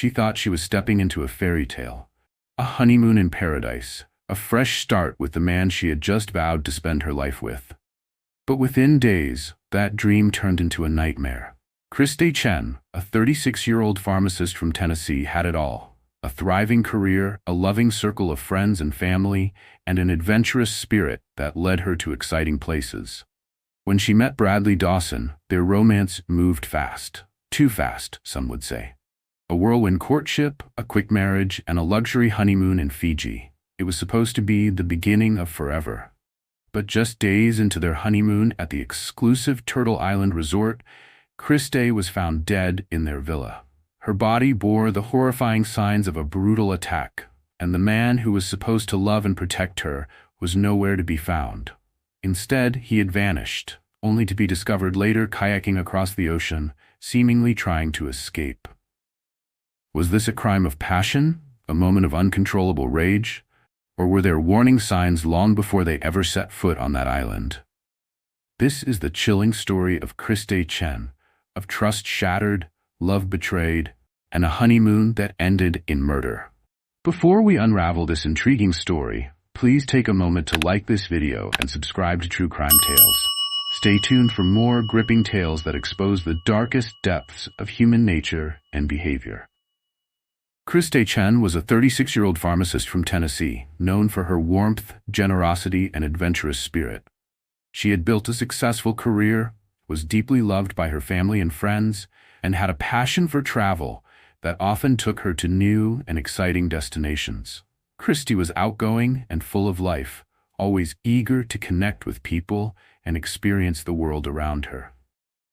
she thought she was stepping into a fairy tale. A honeymoon in paradise, a fresh start with the man she had just vowed to spend her life with. But within days, that dream turned into a nightmare. Christe Chen, a 36-year-old pharmacist from Tennessee, had it all: a thriving career, a loving circle of friends and family, and an adventurous spirit that led her to exciting places. When she met Bradley Dawson, their romance moved fast. Too fast, some would say. A whirlwind courtship, a quick marriage, and a luxury honeymoon in Fiji. It was supposed to be the beginning of forever. But just days into their honeymoon at the exclusive Turtle Island resort, Christe was found dead in their villa. Her body bore the horrifying signs of a brutal attack, and the man who was supposed to love and protect her was nowhere to be found. Instead, he had vanished, only to be discovered later kayaking across the ocean, seemingly trying to escape. Was this a crime of passion, a moment of uncontrollable rage, or were there warning signs long before they ever set foot on that island? This is the chilling story of Christe Chen, of trust shattered, love betrayed, and a honeymoon that ended in murder. Before we unravel this intriguing story, please take a moment to like this video and subscribe to True Crime Tales. Stay tuned for more gripping tales that expose the darkest depths of human nature and behavior. Christe Chen was a 36-year-old pharmacist from Tennessee, known for her warmth, generosity, and adventurous spirit. She had built a successful career, was deeply loved by her family and friends, and had a passion for travel that often took her to new and exciting destinations. Christe was outgoing and full of life, always eager to connect with people and experience the world around her.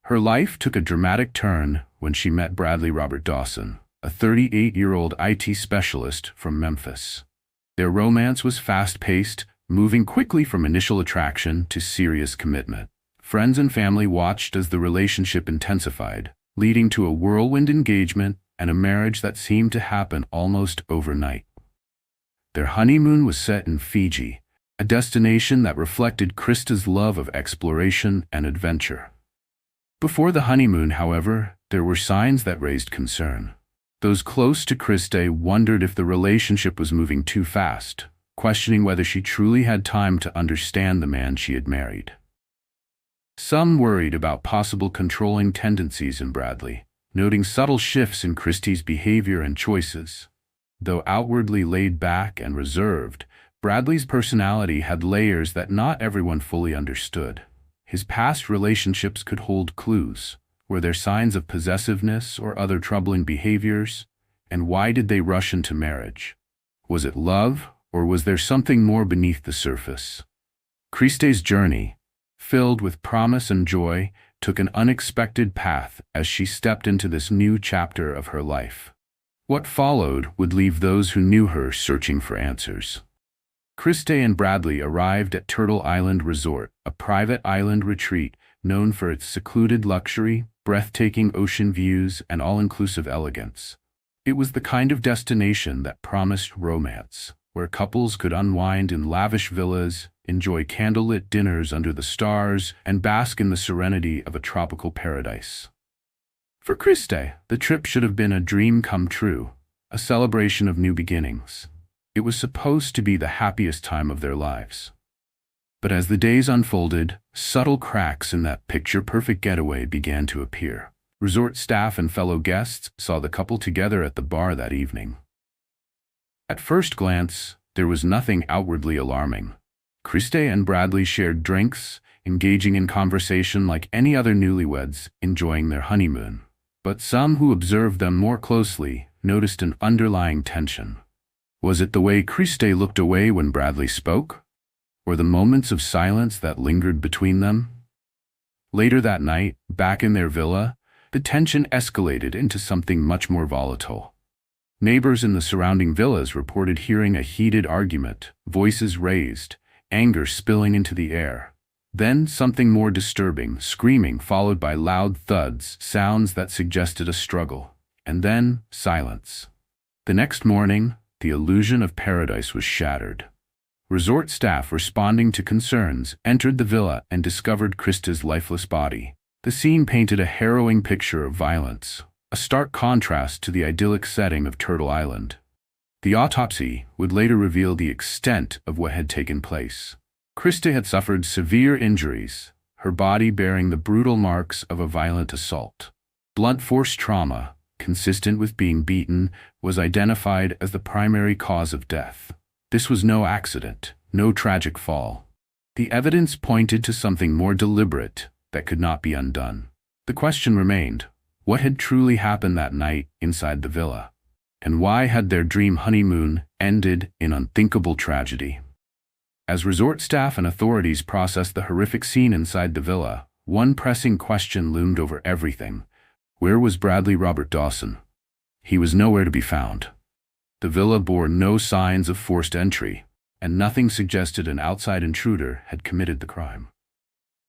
Her life took a dramatic turn when she met Bradley Robert Dawson, a 38-year-old IT specialist from Memphis. Their romance was fast-paced, moving quickly from initial attraction to serious commitment. Friends and family watched as the relationship intensified, leading to a whirlwind engagement and a marriage that seemed to happen almost overnight. Their honeymoon was set in Fiji, a destination that reflected Christe's love of exploration and adventure. Before the honeymoon, however, there were signs that raised concern. Those close to Christe wondered if the relationship was moving too fast, questioning whether she truly had time to understand the man she had married. Some worried about possible controlling tendencies in Bradley, noting subtle shifts in Christe's behavior and choices. Though outwardly laid back and reserved, Bradley's personality had layers that not everyone fully understood. His past relationships could hold clues. Were there signs of possessiveness or other troubling behaviors? And why did they rush into marriage? Was it love, or was there something more beneath the surface? Christe's journey, filled with promise and joy, took an unexpected path as she stepped into this new chapter of her life. What followed would leave those who knew her searching for answers. Christe and Bradley arrived at Turtle Island Resort, a private island retreat known for its secluded luxury, breathtaking ocean views, and all-inclusive elegance. It was the kind of destination that promised romance, where couples could unwind in lavish villas, enjoy candlelit dinners under the stars, and bask in the serenity of a tropical paradise. For Christe, the trip should have been a dream come true, a celebration of new beginnings. It was supposed to be the happiest time of their lives. But as the days unfolded, subtle cracks in that picture-perfect getaway began to appear. Resort staff and fellow guests saw the couple together at the bar that evening. At first glance, there was nothing outwardly alarming. Christe and Bradley shared drinks, engaging in conversation like any other newlyweds enjoying their honeymoon. But some who observed them more closely noticed an underlying tension. Was it the way Christe looked away when Bradley spoke? Or the moments of silence that lingered between them? Later that night, back in their villa, the tension escalated into something much more volatile. Neighbors in the surrounding villas reported hearing a heated argument, voices raised, anger spilling into the air. Then something more disturbing, screaming followed by loud thuds, sounds that suggested a struggle. And then silence. The next morning, the illusion of paradise was shattered. Resort staff responding to concerns entered the villa and discovered Christe's lifeless body. The scene painted a harrowing picture of violence, a stark contrast to the idyllic setting of Turtle Island. The autopsy would later reveal the extent of what had taken place. Christe had suffered severe injuries, her body bearing the brutal marks of a violent assault. Blunt force trauma, consistent with being beaten, was identified as the primary cause of death. This was no accident, no tragic fall. The evidence pointed to something more deliberate that could not be undone. The question remained, what had truly happened that night inside the villa? And why had their dream honeymoon ended in unthinkable tragedy? As resort staff and authorities processed the horrific scene inside the villa, one pressing question loomed over everything. Where was Bradley Robert Dawson? He was nowhere to be found. The villa bore no signs of forced entry, and nothing suggested an outside intruder had committed the crime.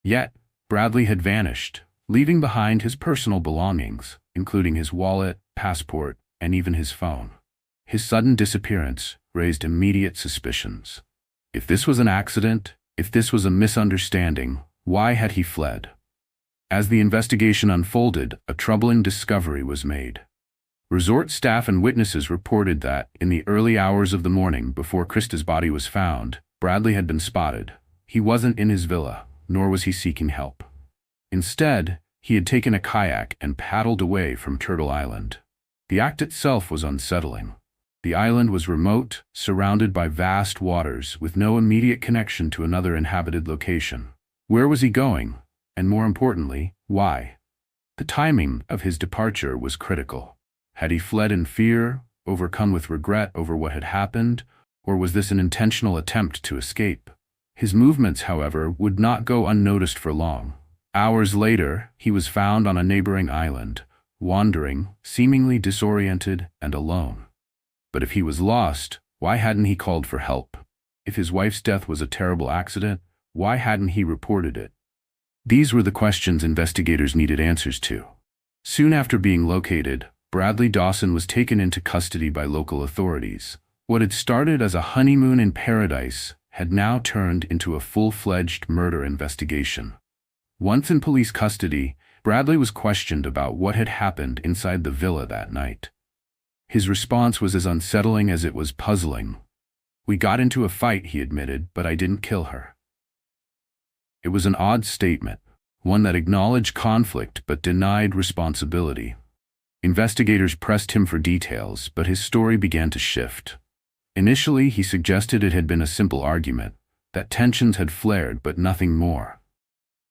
Yet, Bradley had vanished, leaving behind his personal belongings, including his wallet, passport, and even his phone. His sudden disappearance raised immediate suspicions. If this was an accident, if this was a misunderstanding, why had he fled? As the investigation unfolded, a troubling discovery was made. Resort staff and witnesses reported that, in the early hours of the morning before Christe's body was found, Bradley had been spotted. He wasn't in his villa, nor was he seeking help. Instead, he had taken a kayak and paddled away from Turtle Island. The act itself was unsettling. The island was remote, surrounded by vast waters, with no immediate connection to another inhabited location. Where was he going? And more importantly, why? The timing of his departure was critical. Had he fled in fear, overcome with regret over what had happened, or was this an intentional attempt to escape? His movements, however, would not go unnoticed for long. Hours later, he was found on a neighboring island, wandering, seemingly disoriented and alone. But if he was lost, why hadn't he called for help? If his wife's death was a terrible accident, why hadn't he reported it? These were the questions investigators needed answers to. Soon after being located, Bradley Dawson was taken into custody by local authorities. What had started as a honeymoon in paradise had now turned into a full-fledged murder investigation. Once in police custody, Bradley was questioned about what had happened inside the villa that night. His response was as unsettling as it was puzzling. "We got into a fight," he admitted, "but I didn't kill her." It was an odd statement, one that acknowledged conflict but denied responsibility. Investigators pressed him for details, but his story began to shift. Initially, he suggested it had been a simple argument, that tensions had flared but nothing more.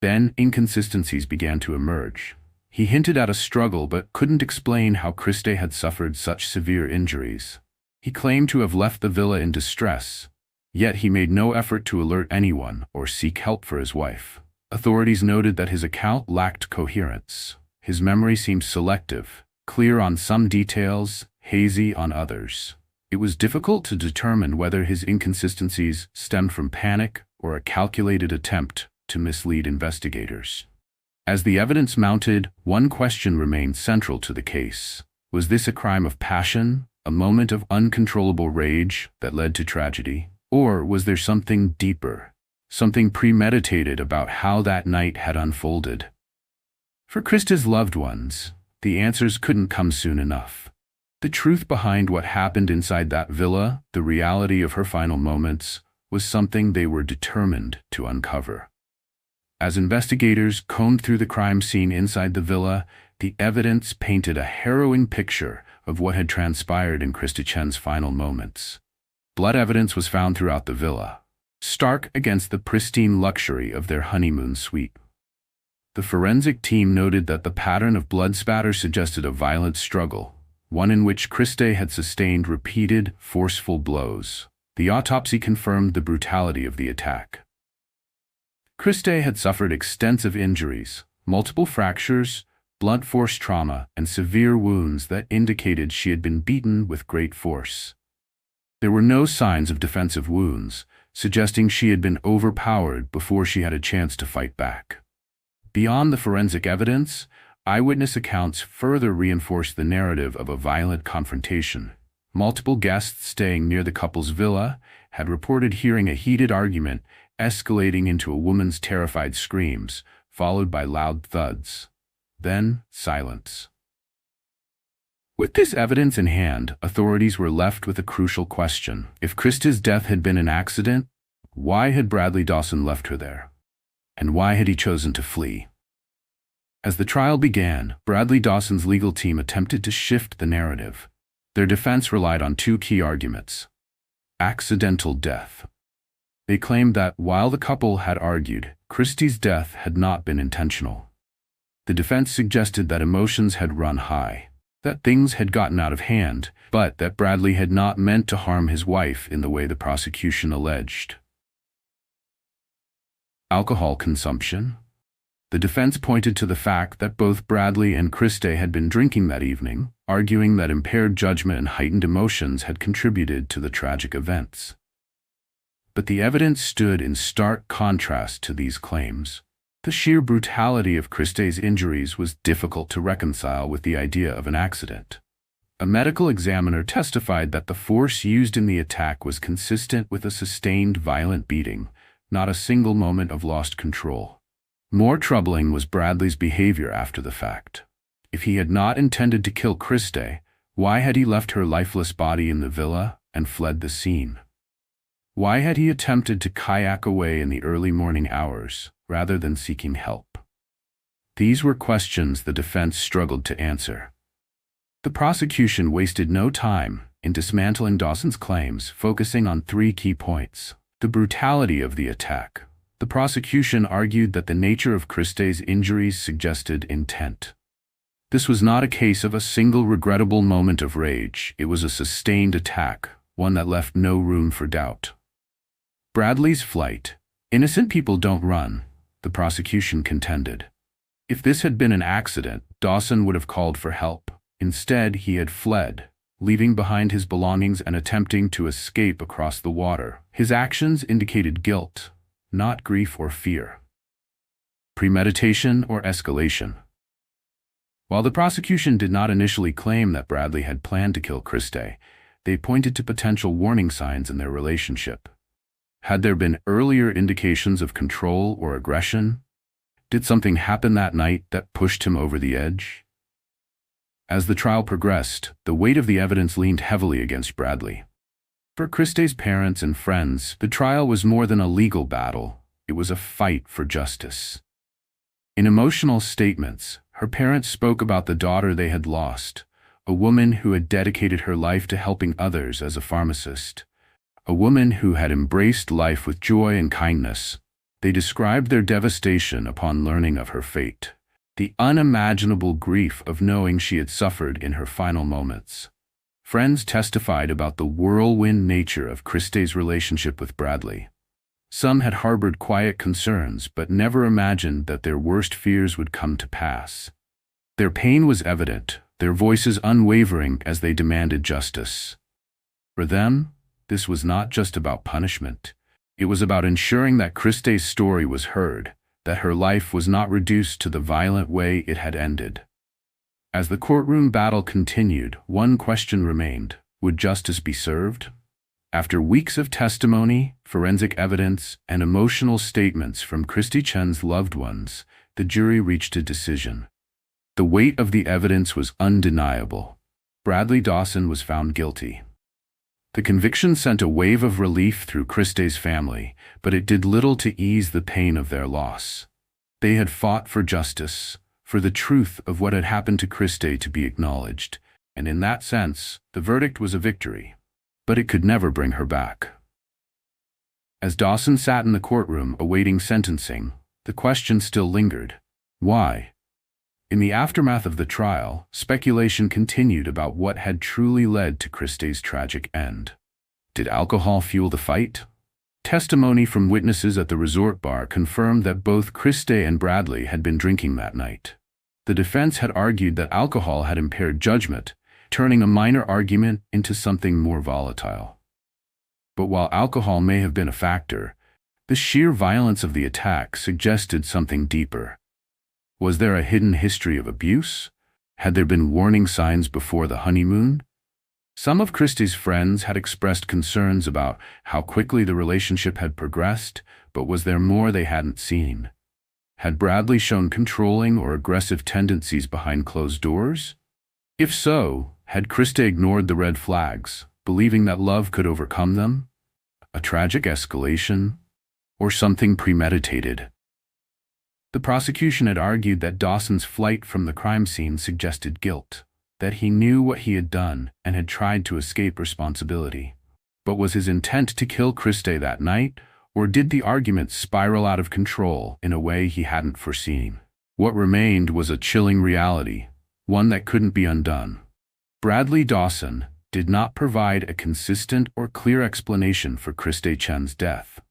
Then, inconsistencies began to emerge. He hinted at a struggle but couldn't explain how Christe had suffered such severe injuries. He claimed to have left the villa in distress, yet he made no effort to alert anyone or seek help for his wife. Authorities noted that his account lacked coherence. His memory seemed selective, clear on some details, hazy on others. It was difficult to determine whether his inconsistencies stemmed from panic or a calculated attempt to mislead investigators. As the evidence mounted, one question remained central to the case. Was this a crime of passion, a moment of uncontrollable rage that led to tragedy? Or was there something deeper, something premeditated about how that night had unfolded? For Christe's loved ones, the answers couldn't come soon enough. The truth behind what happened inside that villa, the reality of her final moments, was something they were determined to uncover. As investigators combed through the crime scene inside the villa, the evidence painted a harrowing picture of what had transpired in Christe Chen's final moments. Blood evidence was found throughout the villa, stark against the pristine luxury of their honeymoon suite. The forensic team noted that the pattern of blood spatter suggested a violent struggle, one in which Christe had sustained repeated, forceful blows. The autopsy confirmed the brutality of the attack. Christe had suffered extensive injuries, multiple fractures, blunt force trauma, and severe wounds that indicated she had been beaten with great force. There were no signs of defensive wounds, suggesting she had been overpowered before she had a chance to fight back. Beyond the forensic evidence, eyewitness accounts further reinforced the narrative of a violent confrontation. Multiple guests staying near the couple's villa had reported hearing a heated argument escalating into a woman's terrified screams, followed by loud thuds. Then, silence. With this evidence in hand, authorities were left with a crucial question. If Christe's death had been an accident, why had Bradley Dawson left her there? And why had he chosen to flee? As the trial began, Bradley Dawson's legal team attempted to shift the narrative. Their defense relied on two key arguments. Accidental death. They claimed that, while the couple had argued, Christe's death had not been intentional. The defense suggested that emotions had run high, that things had gotten out of hand, but that Bradley had not meant to harm his wife in the way the prosecution alleged. Alcohol consumption. The defense pointed to the fact that both Bradley and Christe had been drinking that evening, arguing that impaired judgment and heightened emotions had contributed to the tragic events. But the evidence stood in stark contrast to these claims. The sheer brutality of Christe's injuries was difficult to reconcile with the idea of an accident. A medical examiner testified that the force used in the attack was consistent with a sustained violent beating, not a single moment of lost control. More troubling was Bradley's behavior after the fact. If he had not intended to kill Christe, why had he left her lifeless body in the villa and fled the scene? Why had he attempted to kayak away in the early morning hours, rather than seeking help? These were questions the defense struggled to answer. The prosecution wasted no time in dismantling Dawson's claims, focusing on three key points. The brutality of the attack. The prosecution argued that the nature of Christe's injuries suggested intent. This was not a case of a single regrettable moment of rage. It was a sustained attack, one that left no room for doubt. Bradley's flight. Innocent people don't run, the prosecution contended. If this had been an accident, Dawson would have called for help. Instead, he had fled, leaving behind his belongings and attempting to escape across the water. His actions indicated guilt, not grief or fear. Premeditation or escalation. While the prosecution did not initially claim that Bradley had planned to kill Christe, they pointed to potential warning signs in their relationship. Had there been earlier indications of control or aggression? Did something happen that night that pushed him over the edge? As the trial progressed, the weight of the evidence leaned heavily against Bradley. For Christe's parents and friends, the trial was more than a legal battle. It was a fight for justice. In emotional statements, her parents spoke about the daughter they had lost, a woman who had dedicated her life to helping others as a pharmacist, a woman who had embraced life with joy and kindness. They described their devastation upon learning of her fate, the unimaginable grief of knowing she had suffered in her final moments. Friends testified about the whirlwind nature of Christe's relationship with Bradley. Some had harbored quiet concerns but never imagined that their worst fears would come to pass. Their pain was evident, their voices unwavering as they demanded justice. For them, this was not just about punishment. It was about ensuring that Christe's story was heard, that her life was not reduced to the violent way it had ended. As the courtroom battle continued, one question remained: would justice be served? After weeks of testimony, forensic evidence, and emotional statements from Christe Chen's loved ones, the jury reached a decision. The weight of the evidence was undeniable. Bradley Dawson was found guilty. The conviction sent a wave of relief through Christe's family, but it did little to ease the pain of their loss. They had fought for justice, for the truth of what had happened to Christe to be acknowledged, and in that sense, the verdict was a victory. But it could never bring her back. As Dawson sat in the courtroom awaiting sentencing, the question still lingered. Why? In the aftermath of the trial, speculation continued about what had truly led to Christe's tragic end. Did alcohol fuel the fight? Testimony from witnesses at the resort bar confirmed that both Christe and Bradley had been drinking that night. The defense had argued that alcohol had impaired judgment, turning a minor argument into something more volatile. But while alcohol may have been a factor, the sheer violence of the attack suggested something deeper. Was there a hidden history of abuse? Had there been warning signs before the honeymoon? Some of Christe's friends had expressed concerns about how quickly the relationship had progressed, but was there more they hadn't seen? Had Bradley shown controlling or aggressive tendencies behind closed doors? If so, Had Christe ignored the red flags, believing that love could overcome them? A tragic escalation? Or something premeditated? The prosecution had argued that Dawson's flight from the crime scene suggested guilt, that he knew what he had done and had tried to escape responsibility. But was his intent to kill Christe that night, or did the argument spiral out of control in a way he hadn't foreseen? What remained was a chilling reality, one that couldn't be undone. Bradley Dawson did not provide a consistent or clear explanation for Christe Chen's death.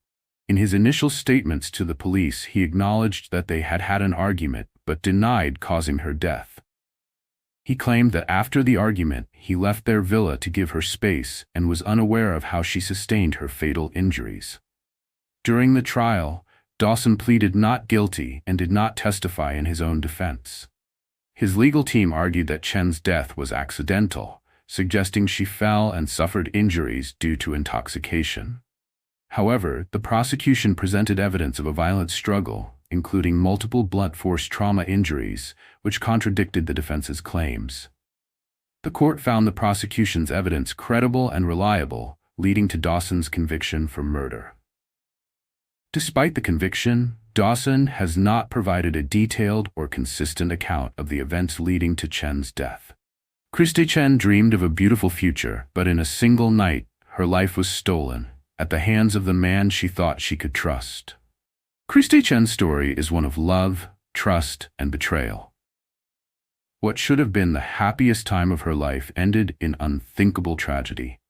In his initial statements to the police, he acknowledged that they had had an argument but denied causing her death. He claimed that after the argument, he left their villa to give her space and was unaware of how she sustained her fatal injuries. During the trial, Dawson pleaded not guilty and did not testify in his own defense. His legal team argued that Chen's death was accidental, suggesting she fell and suffered injuries due to intoxication. However, the prosecution presented evidence of a violent struggle, including multiple blunt force trauma injuries, which contradicted the defense's claims. The court found the prosecution's evidence credible and reliable, leading to Dawson's conviction for murder. Despite the conviction, Dawson has not provided a detailed or consistent account of the events leading to Chen's death. Christe Chen dreamed of a beautiful future, but in a single night, her life was stolen at the hands of the man she thought she could trust. Christe Chen's story is one of love, trust, and betrayal. What should have been the happiest time of her life ended in unthinkable tragedy.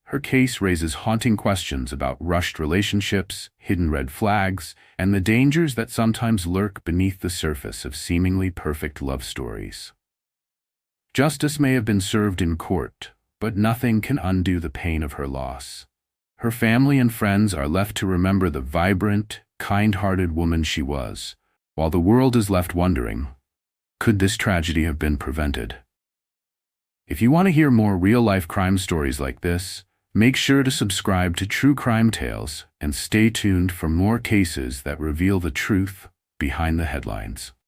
Her case raises haunting questions about rushed relationships, hidden red flags, and the dangers that sometimes lurk beneath the surface of seemingly perfect love stories. Justice may have been served in court, but nothing can undo the pain of her loss. Her family and friends are left to remember the vibrant, kind-hearted woman she was, while the world is left wondering, could this tragedy have been prevented? If you want to hear more real-life crime stories like this, make sure to subscribe to True Crime Tales and stay tuned for more cases that reveal the truth behind the headlines.